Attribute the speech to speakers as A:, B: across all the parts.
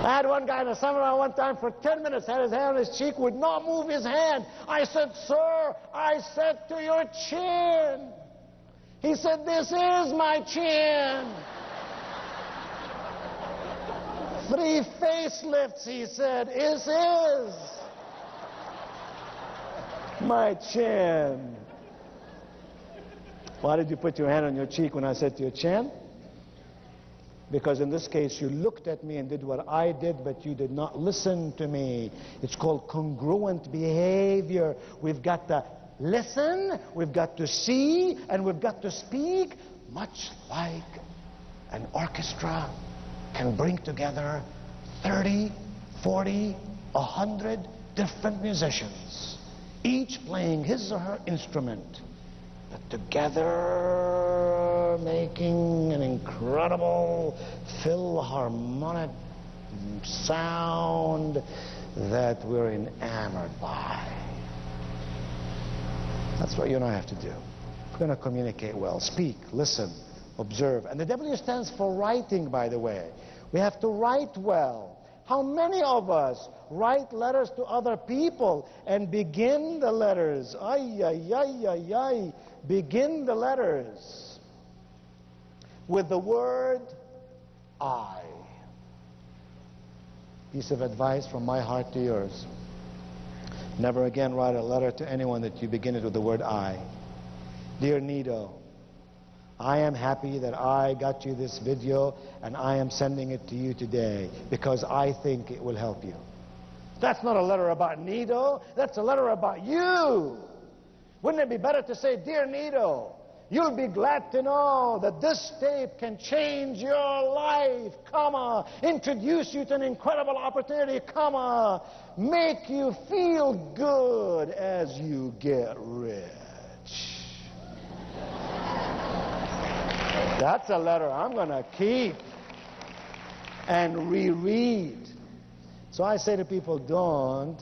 A: I had one guy in the seminar one time for 10 minutes, had his hand on his cheek, would not move his hand. I said, sir, I said to your chin. He said, this is my chin. 3 facelifts, he said, this is my chin. Why did you put your hand on your cheek when I said to your chin? Because in this case, you looked at me and did what I did, but you did not listen to me. It's called congruent behavior. We've got to listen, we've got to see, and we've got to speak, much like an orchestra can bring together 30, 40, 100 different musicians, each playing his or her instrument, but together making an incredible philharmonic sound that we're enamored by. That's what you and I have to do. We're going to communicate well. Speak, listen, observe. And the W stands for writing, by the way. We have to write well. How many of us write letters to other people and begin the letters? Ay, ay, ay, ay, ay. Begin the letters with the word I. Piece of advice from my heart to yours. Never again write a letter to anyone that you begin it with the word I. Dear Nido, I am happy that I got you this video and I am sending it to you today because I think it will help you. That's not a letter about Nido, that's a letter about you. Wouldn't it be better to say, Dear Nido, you'll be glad to know that this tape can change your life, comma, introduce you to an incredible opportunity, comma, make you feel good as you get rich. That's a letter I'm going to keep and reread. So I say to people, don't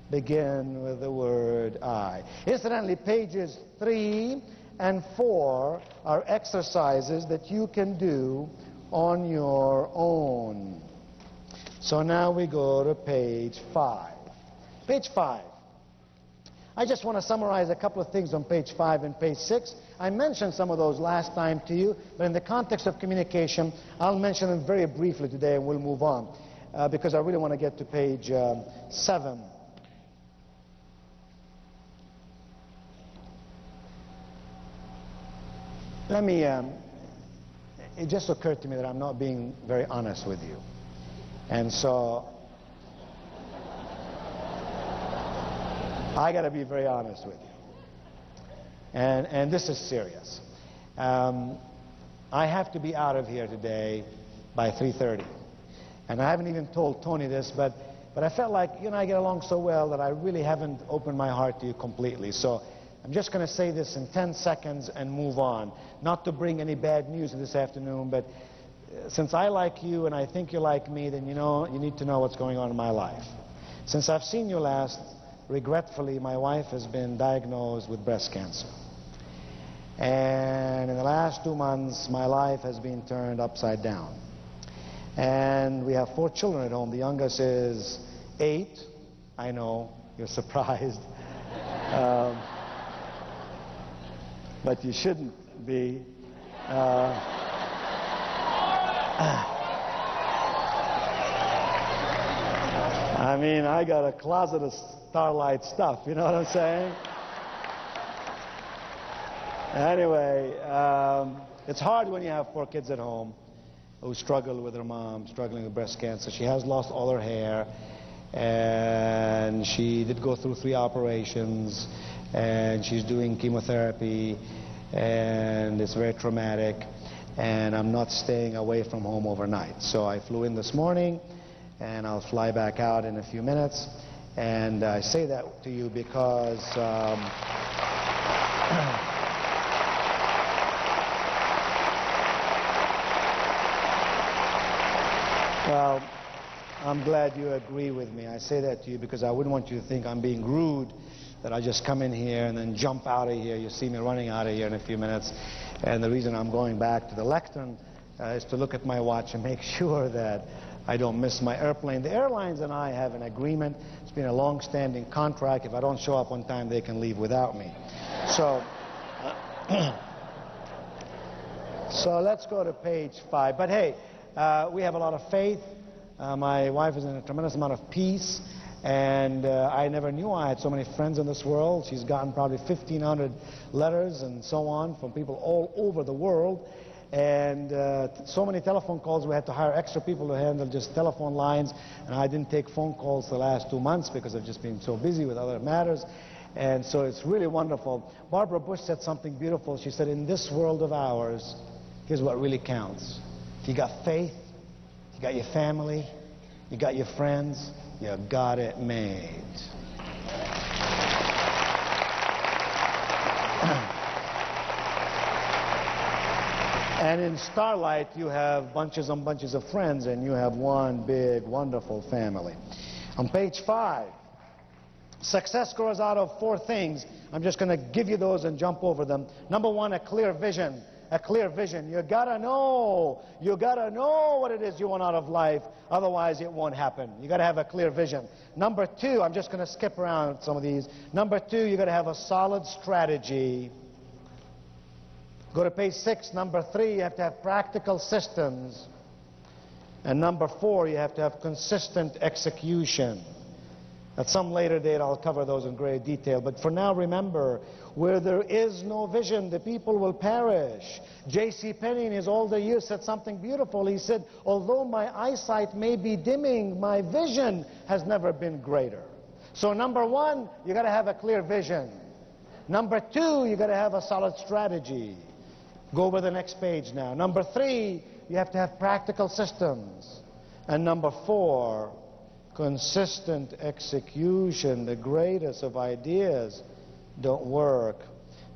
A: begin with the word I. Incidentally, pages 3 and 4 are exercises that you can do on your own. So now we go to page 5. Page 5. I just want to summarize a couple of things on page 5 and page 6. I mentioned some of those last time to you, but in the context of communication, I'll mention them very briefly today and we'll move on, because I really want to get to page 7. Let me, it just occurred to me that I'm not being very honest with you. And so, I got to be very honest with you. And this is serious. I have to be out of here today by 3:30. And I haven't even told Tony this, but I felt like you and I get along so well that I really haven't opened my heart to you completely. So I'm just going to say this in 10 seconds and move on. Not to bring any bad news this afternoon, but since I like you and I think you like me, then you know you need to know what's going on in my life. Since I've seen you last, regretfully, my wife has been diagnosed with breast cancer. And in the last 2 months, my life has been turned upside down. And we have 4 children at home. The youngest is 8. I know, you're surprised. But you shouldn't be. I mean, I got a closet of Starlight stuff, you know what I'm saying? Anyway, it's hard when you have 4 kids at home who struggle with their mom, struggling with breast cancer. She has lost all her hair, and she did go through 3 operations, and she's doing chemotherapy, and it's very traumatic, and I'm not staying away from home overnight. So I flew in this morning, and I'll fly back out in a few minutes. And I say that to you because well, I'm glad you agree with me. I say that to you because I wouldn't want you to think I'm being rude, that I just come in here and then jump out of here. You see me running out of here in a few minutes. And the reason I'm going back to the lectern is to look at my watch and make sure that I don't miss my airplane. The airlines and I have an agreement. It's been a long-standing contract. If I don't show up on time, they can leave without me. So, so let's go to page 5. But hey, we have a lot of faith. My wife is in a tremendous amount of peace. And I never knew I had so many friends in this world. She's gotten probably 1,500 letters and so on from people all over the world. And so many telephone calls, we had to hire extra people to handle just telephone lines. And I didn't take phone calls the last 2 months because I've just been so busy with other matters. And so it's really wonderful. Barbara Bush said something beautiful. She said, in this world of ours, here's what really counts. If you got faith, you got your family, you got your friends, you got it made. And in Starlight, you have bunches and bunches of friends, and you have one big, wonderful family. On page 5, success grows out of 4 things. I'm just going to give you those and jump over them. Number 1, a clear vision. A clear vision. You gotta know what it is you want out of life, otherwise it won't happen. You gotta have a clear vision. Number 2, I'm just gonna skip around some of these. Number 2, you gotta have a solid strategy. Go to page 6. Number 3, you have to have practical systems. And number 4, you have to have consistent execution. At some later date, I'll cover those in great detail. But for now, remember, where there is no vision, the people will perish. J.C. Penney, in his older years, said something beautiful. He said, although my eyesight may be dimming, my vision has never been greater. So number 1, you got to have a clear vision. Number 2, you got to have a solid strategy. Go over the next page now. Number 3, you have to have practical systems. And number 4, consistent execution. The greatest of ideas don't work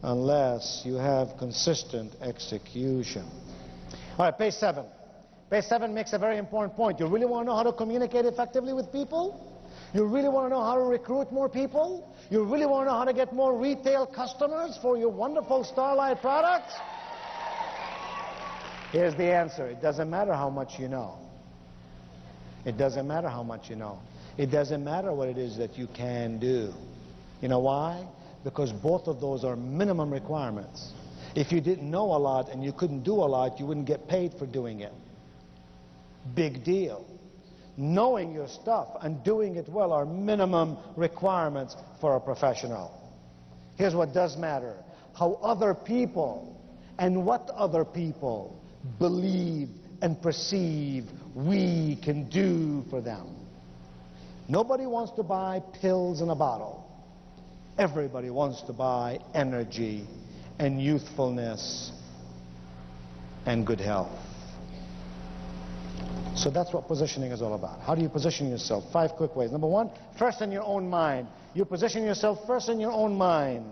A: unless you have consistent execution. All right, page 7. Page 7 makes a very important point. You really want to know how to communicate effectively with people? You really want to know how to recruit more people? You really want to know how to get more retail customers for your wonderful Starlight products? Here's the answer. It doesn't matter how much you know. It doesn't matter how much you know. It doesn't matter what it is that you can do. You know why? Because both of those are minimum requirements. If you didn't know a lot and you couldn't do a lot, you wouldn't get paid for doing it. Big deal. Knowing your stuff and doing it well are minimum requirements for a professional. Here's what does matter. How other people and what other people believe and perceive we can do for them. Nobody wants to buy pills in a bottle. Everybody wants to buy energy and youthfulness and good health. So that's what positioning is all about. How do you position yourself? 5 quick ways. Number 1, first in your own mind. You position yourself first in your own mind.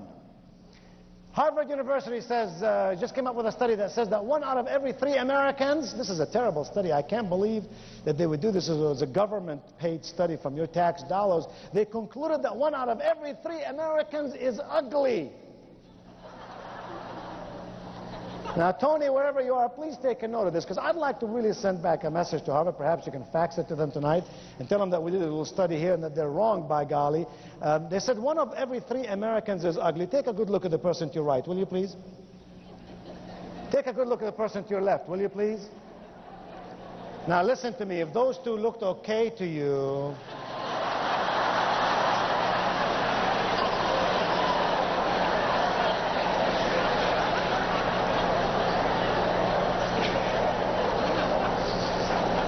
A: Harvard University says, just came up with a study that says that 1 out of every 3 Americans, this is a terrible study, I can't believe that they would do this. It was a government-paid study from your tax dollars. They concluded that 1 out of every 3 Americans is ugly. Now, Tony, wherever you are, please take a note of this, because I'd like to really send back a message to Harvard. Perhaps you can fax it to them tonight and tell them that we did a little study here and that they're wrong, by golly. They said 1 of every 3 Americans is ugly. Take a good look at the person to your right, will you please? Take a good look at the person to your left, will you please? Now, listen to me. If those 2 looked okay to you...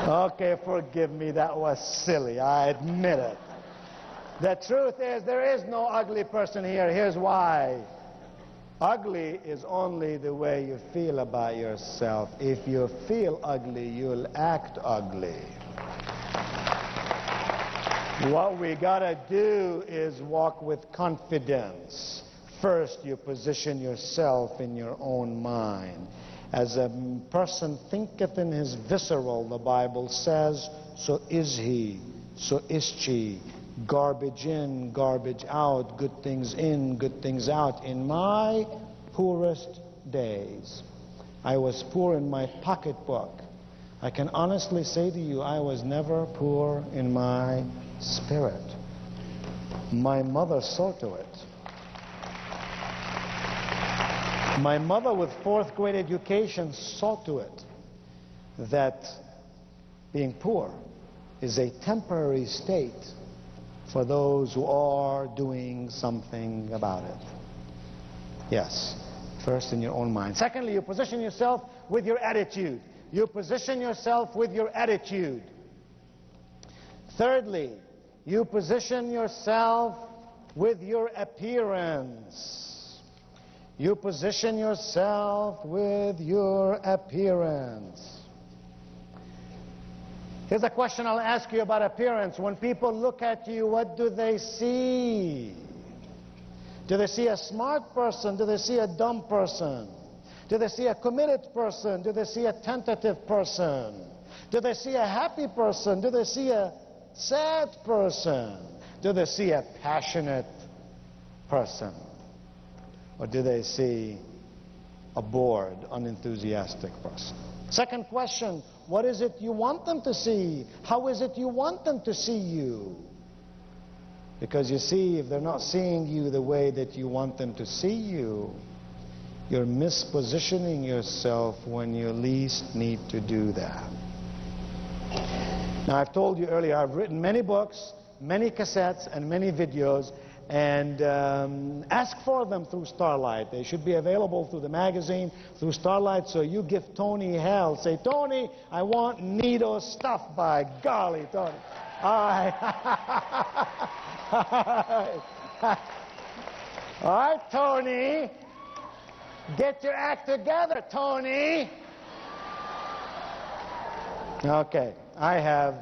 A: Okay, forgive me, that was silly, I admit it. The truth is, there is no ugly person here. Here's why. Ugly is only the way you feel about yourself. If you feel ugly, you'll act ugly. What we gotta do is walk with confidence. First, you position yourself in your own mind. As a person thinketh in his visceral, the Bible says, so is he, so is she. Garbage in, garbage out, good things in, good things out. In my poorest days, I was poor in my pocketbook, I can honestly say to you, I was never poor in my spirit. My mother saw to it. My mother, with fourth grade education, saw to it that being poor is a temporary state for those who are doing something about it. Yes, first in your own mind. Secondly, you position yourself with your attitude. You position yourself with your attitude. Thirdly, you position yourself with your appearance. You position yourself with your appearance. Here's a question I'll ask you about appearance. When people look at you, what do they see? Do they see a smart person? Do they see a dumb person? Do they see a committed person? Do they see a tentative person? Do they see a happy person? Do they see a sad person? Do they see a passionate person? Or do they see a bored, unenthusiastic person? Second question, what is it you want them to see? How is it you want them to see you? Because you see, if they're not seeing you the way that you want them to see you, you're mispositioning yourself when you least need to do that. Now, I've told you earlier, I've written many books, many cassettes, and many videos, and ask for them through Starlight. They should be available through the magazine, through Starlight, so you give Tony hell. Say, Tony, I want Nido stuff, by golly, Tony. All right. All right, Tony. Get your act together, Tony. Okay, I have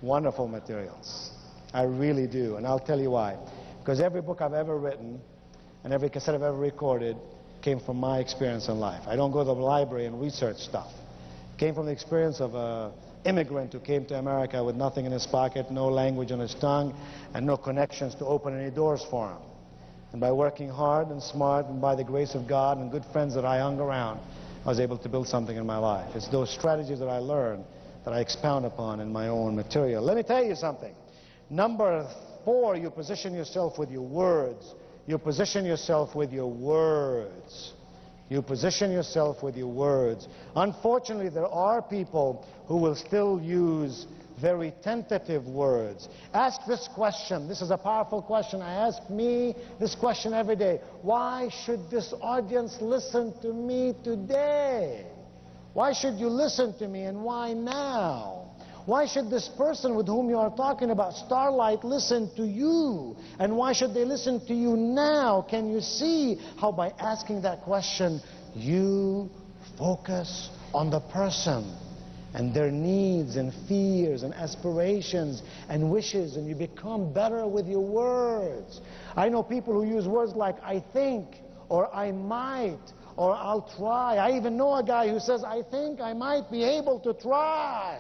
A: wonderful materials. I really do, and I'll tell you why. Because every book I've ever written and every cassette I've ever recorded came from my experience in life. I don't go to the library and research stuff. It came from the experience of an immigrant who came to America with nothing in his pocket, no language on his tongue, and no connections to open any doors for him. And by working hard and smart and by the grace of God and good friends that I hung around, I was able to build something in my life. It's those strategies that I learned that I expound upon in my own material. Let me tell you something. Number 4, you position yourself with your words. You position yourself with your words. You position yourself with your words. Unfortunately, there are people who will still use very tentative words. Ask this question. This is a powerful question. I ask me this question every day. Why should this audience listen to me today? Why should you listen to me, and why now? Why should this person with whom you are talking about, Starlight, listen to you? And why should they listen to you now? Can you see how by asking that question, you focus on the person and their needs and fears and aspirations and wishes, and you become better with your words? I know people who use words like I think, or I might, or I'll try. I even know a guy who says, I think I might be able to try.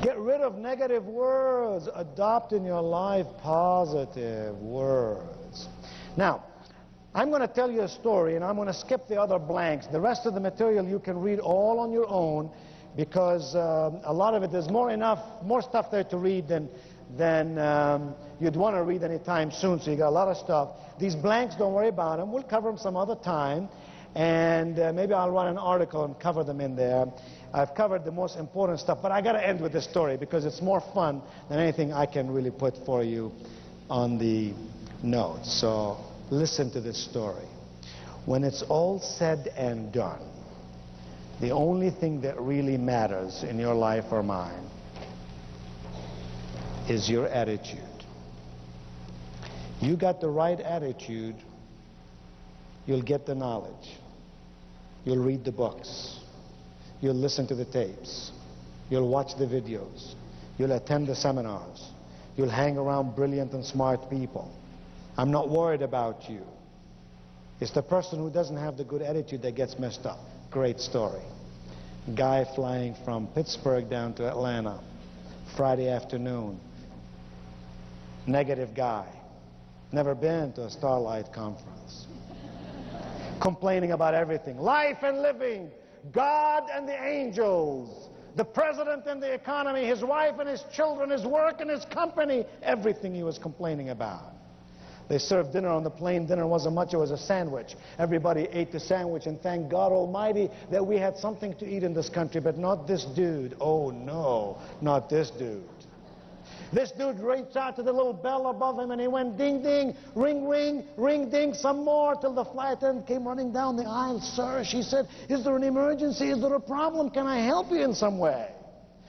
A: Get rid of negative words. Adopt in your life positive words. Now, I'm going to tell you a story, and I'm going to skip the other blanks. The rest of the material you can read all on your own, because a lot of it, there's more stuff there to read than you'd want to read anytime soon, so you got a lot of stuff. These blanks, don't worry about them. We'll cover them some other time, and maybe I'll run an article and cover them in there. I've covered the most important stuff, but I got to end with this story because it's more fun than anything I can really put for you on the notes. So listen to this story. When it's all said and done, the only thing that really matters in your life or mine is your attitude. You got the right attitude, you'll get the knowledge. You'll read the books. You'll listen to the tapes. You'll watch the videos. You'll attend the seminars. You'll hang around brilliant and smart people. I'm not worried about you. It's the person who doesn't have the good attitude that gets messed up. Great story. Guy flying from Pittsburgh down to Atlanta, Friday afternoon. Negative guy. Never been to a Starlight conference. complaining about everything. Life and living, God and the angels, the president and the economy, his wife and his children, his work and his company, everything he was complaining about. They served dinner on the plane. Dinner wasn't much, it was a sandwich. Everybody ate the sandwich, and thank God Almighty that we had something to eat in this country, but not this dude. Oh no, not this dude. This dude reached out to the little bell above him, and he went ding ding, ring ring, ring ding, some more, till the flight attendant came running down the aisle. Sir, she said, is there an emergency? Is there a problem? Can I help you in some way?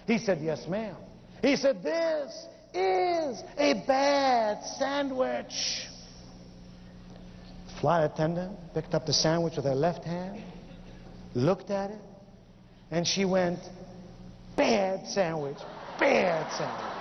A: He said, yes ma'am. He said, this is a bad sandwich. Flight attendant picked up the sandwich with her left hand, looked at it, and she went, bad sandwich, bad sandwich.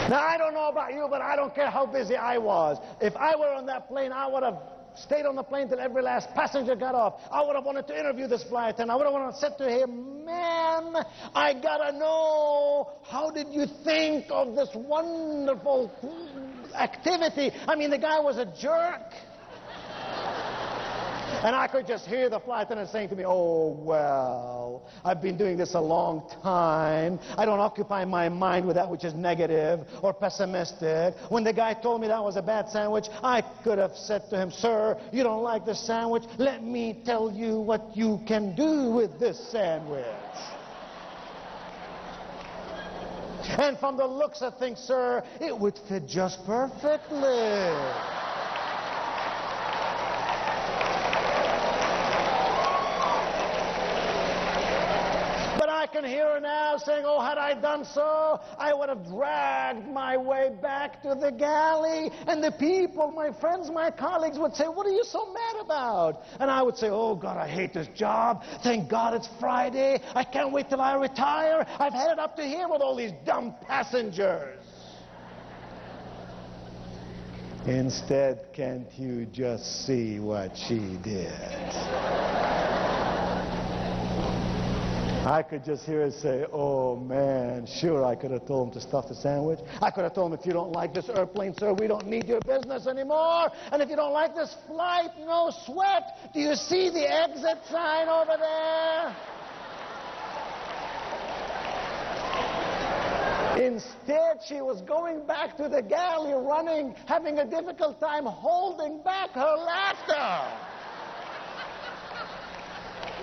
A: Now, I don't know about you, but I don't care how busy I was. If I were on that plane, I would have stayed on the plane till every last passenger got off. I would have wanted to interview this flight attendant. I would have wanted to say to him, man, I gotta know, how did you think of this wonderful activity? I mean, the guy was a jerk. And I could just hear the flight attendant saying to me, oh, well, I've been doing this a long time. I don't occupy my mind with that which is negative or pessimistic. When the guy told me that was a bad sandwich, I could have said to him, sir, you don't like this sandwich? Let me tell you what you can do with this sandwich. And from the looks of things, sir, it would fit just perfectly. I can hear her now saying, oh, had I done so, I would have dragged my way back to the galley, and the people, my friends, my colleagues would say, what are you so mad about? And I would say, oh, God, I hate this job. Thank God it's Friday. I can't wait till I retire. I've had it up to here with all these dumb passengers. Instead, can't you just see what she did? I could just hear her say, oh, man, sure, I could have told him to stuff the sandwich. I could have told him, if you don't like this airplane, sir, we don't need your business anymore. And if you don't like this flight, no sweat. Do you see the exit sign over there? Instead, she was going back to the galley, running, having a difficult time holding back her laughter.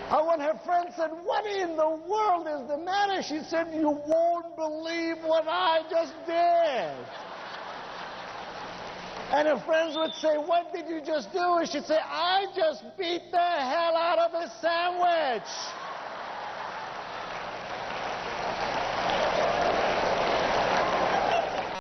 A: And when her friend said, what in the world is the matter? She said, you won't believe what I just did. And her friends would say, what did you just do? And she'd say, I just beat the hell out of a sandwich.